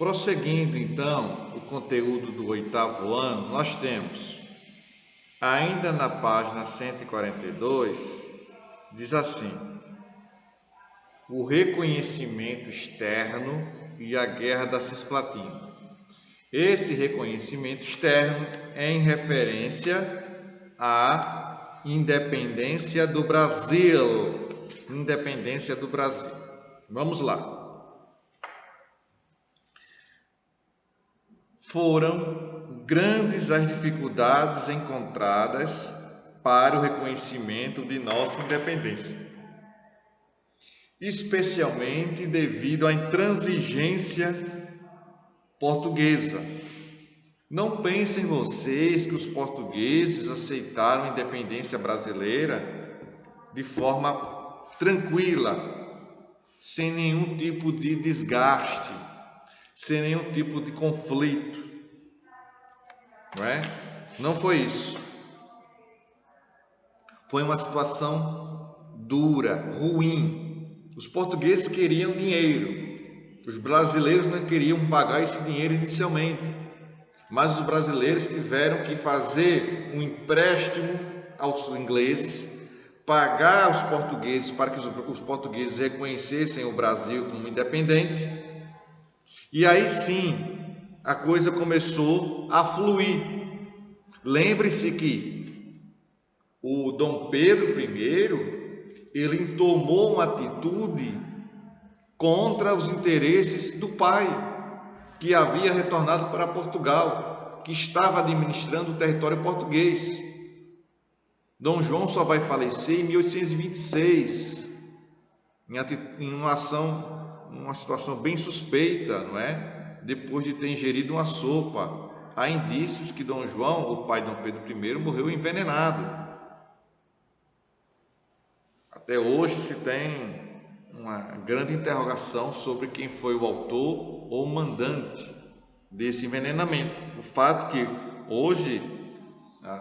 Prosseguindo então o conteúdo do 8º ano, nós temos, ainda na página 142, diz assim: o reconhecimento externo e a guerra da Cisplatina. Esse reconhecimento externo é em referência à independência do Brasil. Independência do Brasil. Vamos lá. Foram grandes as dificuldades encontradas para o reconhecimento de nossa independência, especialmente devido à intransigência portuguesa. Não pensem vocês que os portugueses aceitaram a independência brasileira de forma tranquila, sem nenhum tipo de desgaste, sem nenhum tipo de conflito, não é? Não foi isso. Foi uma situação dura, ruim. Os portugueses queriam dinheiro, os brasileiros não queriam pagar esse dinheiro inicialmente, mas os brasileiros tiveram que fazer um empréstimo aos ingleses, pagar aos portugueses para que os portugueses reconhecessem o Brasil como independente. E aí sim, a coisa começou a fluir. Lembre-se que o Dom Pedro I, ele tomou uma atitude contra os interesses do pai, que havia retornado para Portugal, que estava administrando o território português. Dom João só vai falecer em 1826, em uma situação bem suspeita, não é? Depois de ter ingerido uma sopa. Há indícios que Dom João, o pai de Dom Pedro I, morreu envenenado. Até hoje se tem uma grande interrogação sobre quem foi o autor ou mandante desse envenenamento. O fato que hoje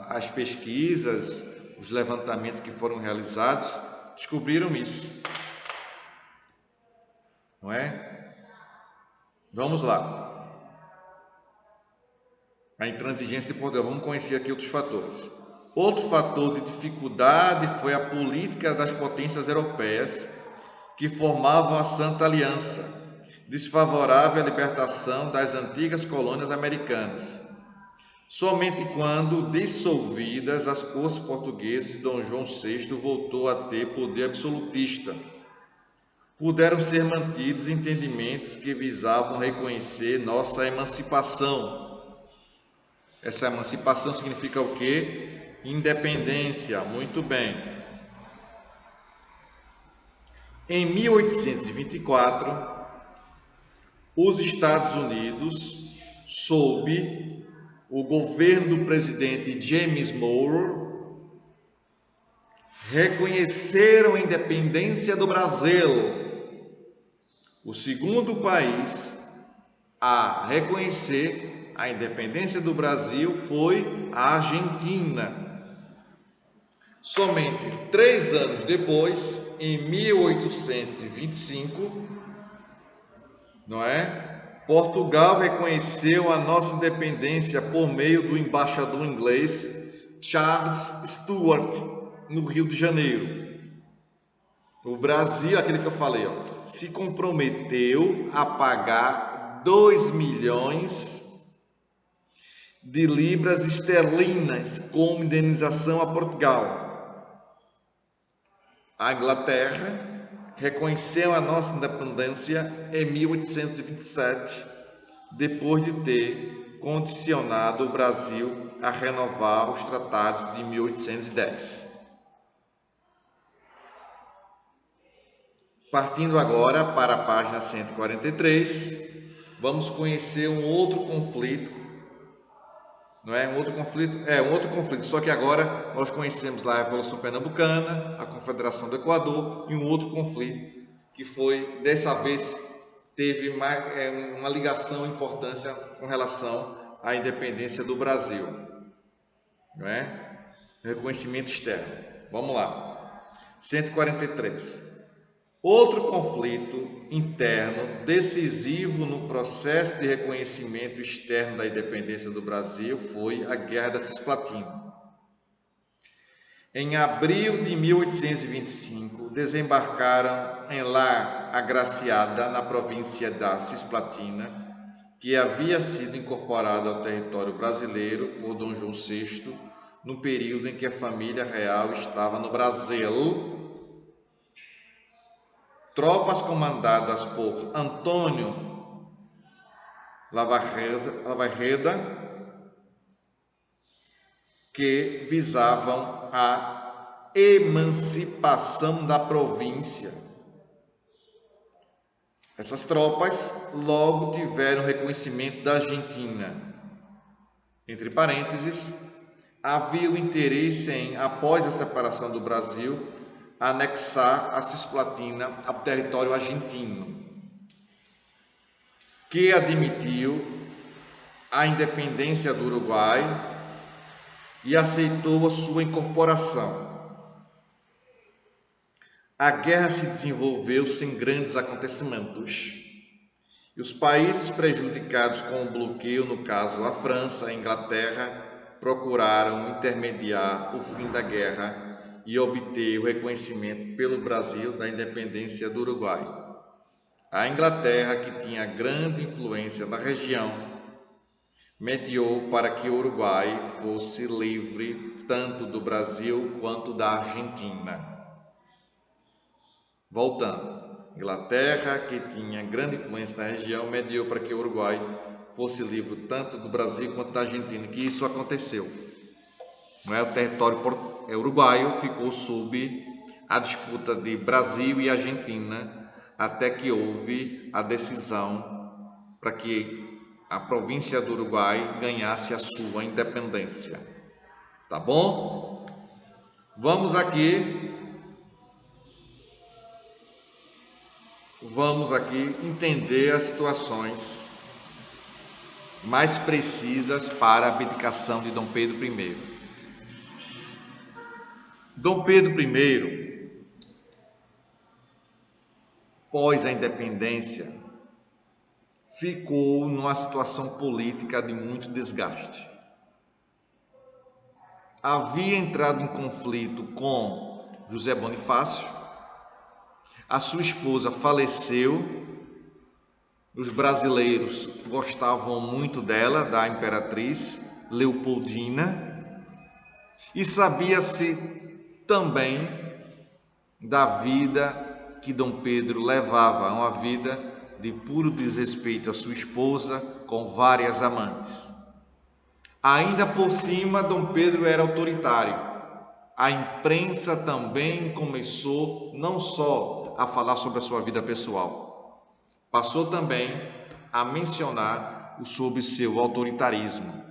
as pesquisas, os levantamentos que foram realizados descobriram isso, não é? Vamos lá. A intransigência de Portugal. Vamos conhecer aqui outros fatores. Outro fator de dificuldade foi a política das potências europeias que formavam a Santa Aliança, desfavorável à libertação das antigas colônias americanas. Somente quando dissolvidas as cortes portuguesas, Dom João VI voltou a ter poder absolutista. Puderam ser mantidos entendimentos que visavam reconhecer nossa emancipação. Essa emancipação significa o quê? Independência. Muito bem. Em 1824, os Estados Unidos, sob o governo do presidente James Monroe, reconheceram a independência do Brasil. O segundo país a reconhecer a independência do Brasil foi a Argentina. Somente 3 anos depois, em 1825, não é? Portugal reconheceu a nossa independência por meio do embaixador inglês Charles Stuart, no Rio de Janeiro. O Brasil, aquele que eu falei, se comprometeu a pagar 2 milhões de libras esterlinas como indenização a Portugal. A Inglaterra reconheceu a nossa independência em 1827, depois de ter condicionado o Brasil a renovar os tratados de 1810. Partindo agora para a página 143, vamos conhecer um outro conflito. Não é um outro conflito, só que agora nós conhecemos lá a Revolução Pernambucana, a Confederação do Equador e um outro conflito que foi, dessa vez, teve uma ligação e importância com relação à independência do Brasil, não é? Reconhecimento externo. Vamos lá. 143. Outro conflito interno decisivo no processo de reconhecimento externo da independência do Brasil foi a Guerra da Cisplatina. Em abril de 1825, desembarcaram em La Agraciada, na província da Cisplatina, que havia sido incorporada ao território brasileiro por Dom João VI, no período em que a família real estava no Brasil. Tropas comandadas por Antônio Lavarreda, que visavam a emancipação da província. Essas tropas logo tiveram reconhecimento da Argentina. Entre parênteses, havia o interesse em, após a separação do Brasil, anexar a Cisplatina ao território argentino, que admitiu a independência do Uruguai e aceitou a sua incorporação. A guerra se desenvolveu sem grandes acontecimentos. E os países prejudicados com o bloqueio, no caso a França e a Inglaterra, procuraram intermediar o fim da guerra e obter o reconhecimento pelo Brasil da independência do Uruguai. A Inglaterra, que tinha grande influência na região, mediou para que o Uruguai fosse livre tanto do Brasil quanto da Argentina. Voltando, Inglaterra, que tinha grande influência na região, mediou para que o Uruguai fosse livre tanto do Brasil quanto da Argentina, que isso aconteceu. Não é? O território uruguaio ficou sob a disputa de Brasil e Argentina, até que houve a decisão para que a província do Uruguai ganhasse a sua independência. Tá bom? Vamos aqui entender as situações mais precisas para a abdicação de Dom Pedro I. Dom Pedro I, pós a independência, ficou numa situação política de muito desgaste. Havia entrado em conflito com José Bonifácio, a sua esposa faleceu, os brasileiros gostavam muito dela, da imperatriz Leopoldina, e sabia-se também da vida que Dom Pedro levava, uma vida de puro desrespeito à sua esposa, com várias amantes. Ainda por cima, Dom Pedro era autoritário. A imprensa também começou não só a falar sobre a sua vida pessoal, passou também a mencionar sobre seu autoritarismo.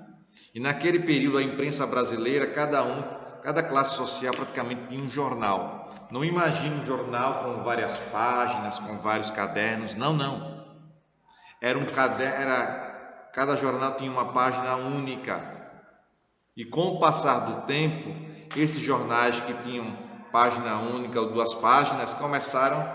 E naquele período a imprensa brasileira, cada classe social praticamente tinha um jornal. Não imagine um jornal com várias páginas, com vários cadernos, não. Cada jornal tinha uma página única. E com o passar do tempo, esses jornais que tinham página única ou duas páginas começaram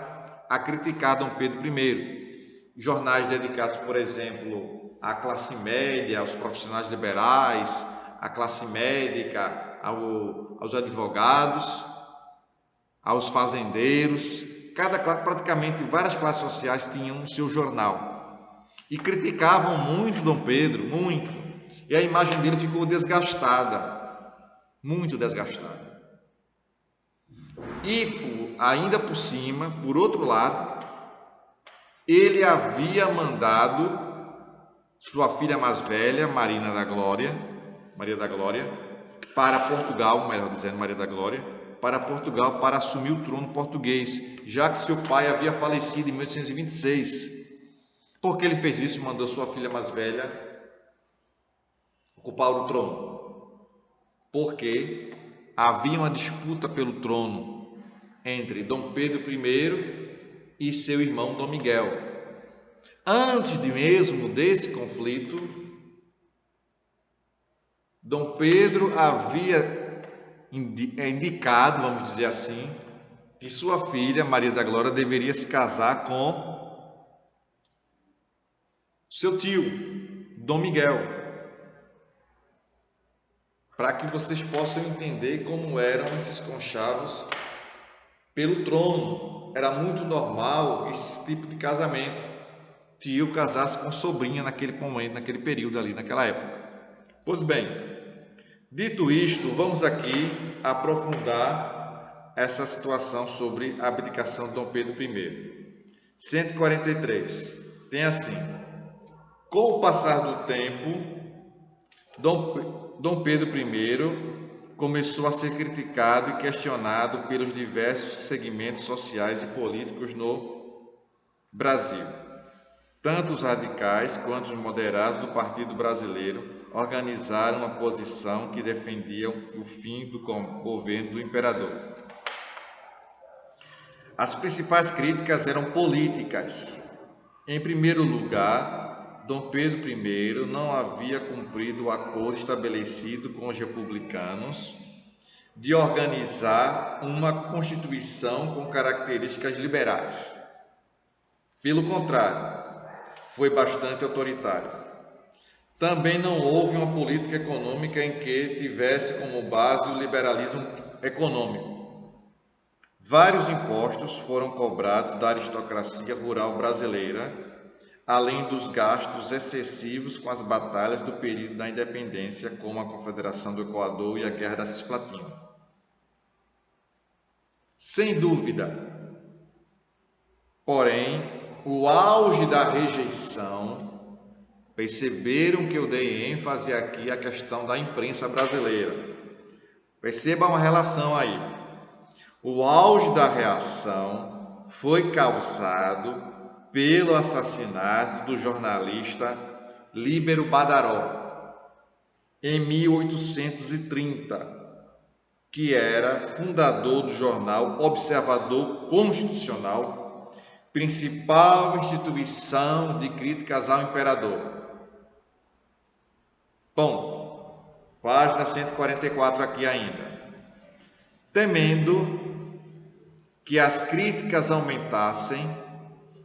a criticar Dom Pedro I. Jornais dedicados, por exemplo, à classe média, aos profissionais liberais, à classe médica, aos advogados, aos fazendeiros. Praticamente várias classes sociais tinham o seu jornal. E criticavam muito Dom Pedro, muito. E a imagem dele ficou desgastada, muito desgastada. E ainda por cima, por outro lado, ele havia mandado sua filha mais velha, Maria da Glória, para Portugal, melhor dizendo, Maria da Glória, para Portugal para assumir o trono português, já que seu pai havia falecido em 1826. Por que ele fez isso? Mandou sua filha mais velha ocupar o trono. Porque havia uma disputa pelo trono entre Dom Pedro I e seu irmão Dom Miguel. Antes mesmo desse conflito, Dom Pedro havia indicado, vamos dizer assim, que sua filha, Maria da Glória, deveria se casar com seu tio, Dom Miguel, para que vocês possam entender como eram esses conchavos pelo trono. Era muito normal esse tipo de casamento. Tio casasse com sobrinha naquele momento, naquele período ali, naquela época. Pois bem, dito isto, vamos aqui aprofundar essa situação sobre a abdicação de Dom Pedro I. 143. Tem assim: com o passar do tempo, Dom Pedro I começou a ser criticado e questionado pelos diversos segmentos sociais e políticos no Brasil. Tanto os radicais quanto os moderados do Partido Brasileiro organizaram uma posição que defendiam o fim do governo do imperador. As principais críticas eram políticas. Em primeiro lugar, Dom Pedro I não havia cumprido o acordo estabelecido com os republicanos de organizar uma constituição com características liberais. Pelo contrário, foi bastante autoritário. Também não houve uma política econômica em que tivesse como base o liberalismo econômico. Vários impostos foram cobrados da aristocracia rural brasileira, além dos gastos excessivos com as batalhas do período da independência, como a Confederação do Equador e a Guerra da Cisplatina. Sem dúvida, porém, o auge da rejeição, perceberam que eu dei ênfase aqui à questão da imprensa brasileira. Perceba uma relação aí. O auge da reação foi causado pelo assassinato do jornalista Líbero Badaró, em 1830, que era fundador do jornal Observador Constitucional, principal instituição de críticas ao imperador. Ponto. Página 144 aqui ainda. Temendo que as críticas aumentassem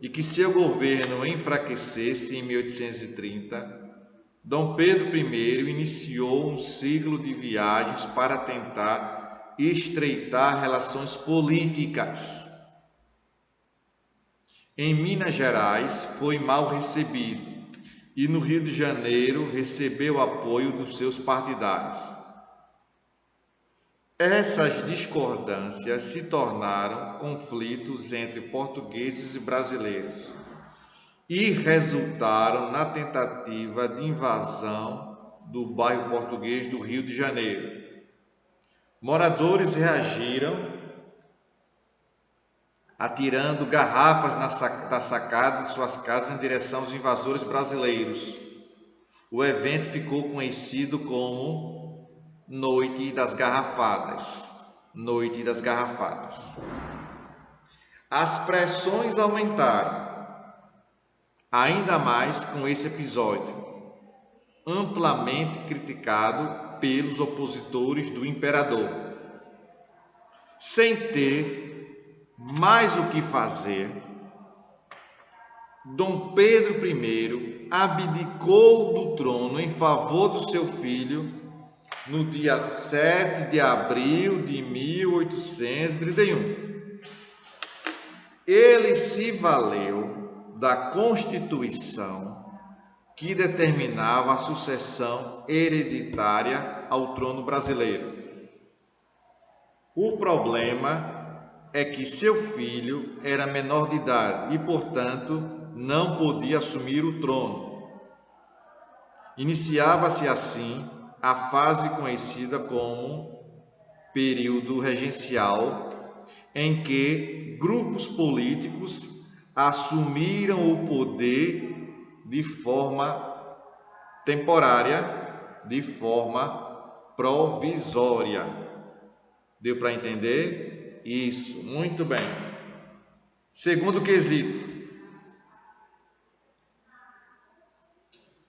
e que seu governo enfraquecesse em 1830, Dom Pedro I iniciou um ciclo de viagens para tentar estreitar relações políticas. Em Minas Gerais foi mal recebido e no Rio de Janeiro recebeu apoio dos seus partidários. Essas discordâncias se tornaram conflitos entre portugueses e brasileiros e resultaram na tentativa de invasão do bairro português do Rio de Janeiro. Moradores reagiram atirando garrafas da sacada de suas casas em direção aos invasores brasileiros. O evento ficou conhecido como Noite das Garrafadas. Noite das Garrafadas. As pressões aumentaram ainda mais com esse episódio, amplamente criticado pelos opositores do imperador. Sem ter mais o que fazer, Dom Pedro I abdicou do trono em favor do seu filho no dia 7 de abril de 1831. Ele se valeu da Constituição que determinava a sucessão hereditária ao trono brasileiro. O problema é que seu filho era menor de idade e, portanto, não podia assumir o trono. Iniciava-se assim a fase conhecida como período regencial, em que grupos políticos assumiram o poder de forma temporária, de forma provisória. Deu para entender? Isso, muito bem. Segundo quesito.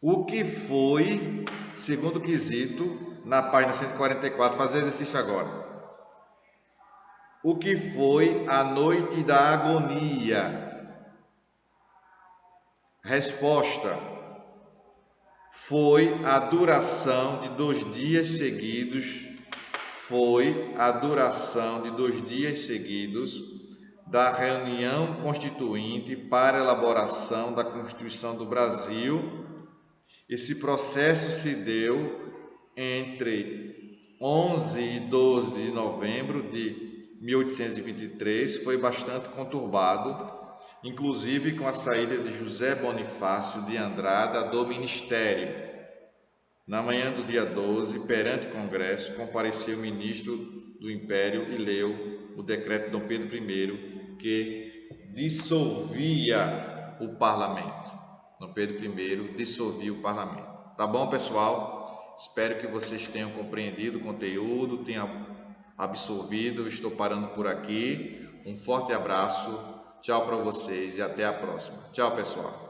O que foi, segundo quesito, na página 144, fazer exercício agora. O que foi a noite da agonia? Resposta: foi a duração de 2 dias seguidos. Foi a duração de 2 dias seguidos da reunião constituinte para a elaboração da Constituição do Brasil. Esse processo se deu entre 11 e 12 de novembro de 1823, foi bastante conturbado, inclusive com a saída de José Bonifácio de Andrada do ministério. Na manhã do dia 12, perante o Congresso, compareceu o ministro do Império e leu o decreto de Dom Pedro I, que dissolvia o parlamento. Dom Pedro I dissolvia o parlamento. Tá bom, pessoal? Espero que vocês tenham compreendido o conteúdo, tenham absorvido. Estou parando por aqui. Um forte abraço. Tchau para vocês e até a próxima. Tchau, pessoal.